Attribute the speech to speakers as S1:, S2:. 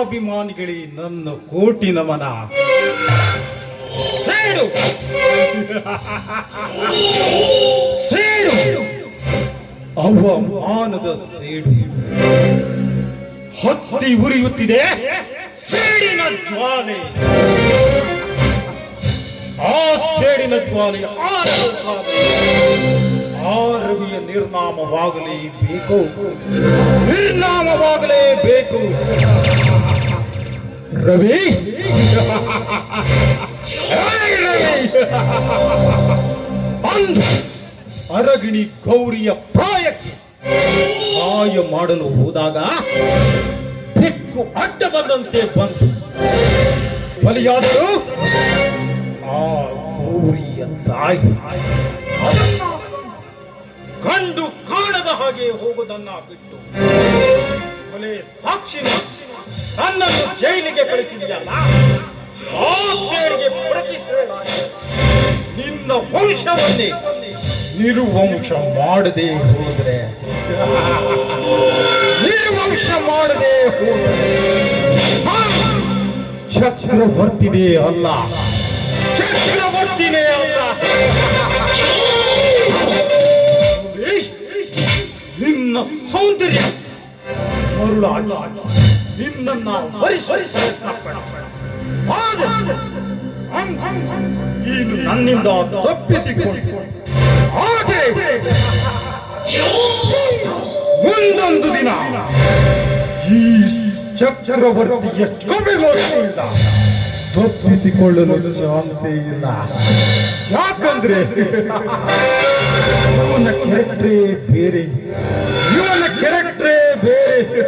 S1: ವೀರಾಭಿಮಾನಿಗಳೇ ನನ್ನ ಕೋಟಿ ನಮನ. ಸೇಡು ಸೇಡು ಅವಮಾನದ ಸೇಡು ಹೊತ್ತಿ ಉರಿಯುತ್ತಿದೆ ಸೇಡಿನ ಜ್ವಾಲೆ. ಆ ಸೇಡಿನ ಜ್ವಾಲೆ ಆ ರವಿಯ ನಿರ್ನಾಮವಾಗಲೇಬೇಕು, ನಿರ್ನಾಮವಾಗಲೇಬೇಕು. ರವಿ ಅಂದು ಅರಗಿಣಿ ಗೌರಿಯ ಪ್ರಾಯಕ್ಕೆ ಸಹಾಯ ಮಾಡಲು ಹೋದಾಗ ಬೆಕ್ಕು ಅಡ್ಡ ಬಂದಂತೆ ಬಂತು. ಬಲಿಯಾದರೂ ಆ ಗೌರಿಯ ತಾಯಿ ಕಂಡು ಕಾಣದ ಹಾಗೆ ಹೋಗುವುದನ್ನ ಬಿಟ್ಟು ಕೊಲೆ ಸಾಕ್ಷಿ ತನ್ನನ್ನು ಜೈಲಿಗೆ ಕಳಿಸಿದೆಯಲ್ಲ, ಆ ಸೇಡಿಗೆ ಪ್ರತಿ ಸೇಡಾಗಿ ನಿನ್ನ ವಂಶವನ್ನೇ ನಿರ್ವಂಶ ಮಾಡದೆ ಹೋದ್ರೆ, ನಿರ್ವಂಶ ಮಾಡದೆ ಹೋದ್ರೆ ಚಕ್ರವರ್ತಿನೇ ಅಲ್ಲ, ಚಕ್ರವರ್ತಿನೇ ಅಲ್ಲ. ನಿನ್ನ ಸೌಂದರ್ಯ ಮರುಳಾಗಿ ನಿನ್ನ ನೀನು ನನ್ನಿಂದ ತಪ್ಪಿಸಿಕೊಂಡು ಹಾಗೆ ಮುಂದೊಂದು ದಿನ ಈ ಚಕ್ರವರ್ತಿಯ ಕವಿಮೋಕ್ಷೆಯಿಂದ ತಪ್ಪಿಸಿಕೊಳ್ಳಲು ಚಾನ್ಸೇ ಇಲ್ಲ. ಯಾಕಂದ್ರೆ ಇವನ ಕ್ಯಾರೆಕ್ಟ್ರೇ ಬೇರೆ, ಇವನ ಕ್ಯಾರೆಕ್ಟ್ರೇ ಬೇರೆ.